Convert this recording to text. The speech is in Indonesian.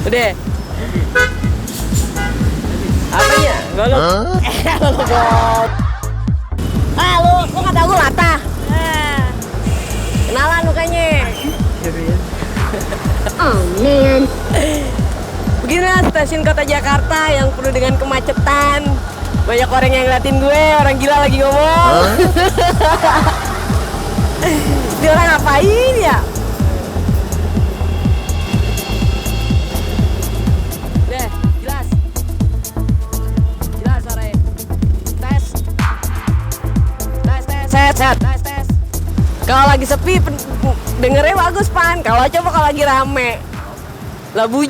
Udah. Apanya? Golok. Golok. Ah, lu kata gue latah. Kenalan mukanya. Oh man. Beginilah stasiun kota Jakarta yang penuh dengan kemacetan. Banyak orang yang ngeliatin gue, orang gila lagi ngomong. Ini orang ngapain ya? Deh, jelas. Jelas suaranya. Tes. Tes. Kalau lagi sepi dengernya bagus, Pan. Kalau lagi rame lah bujur.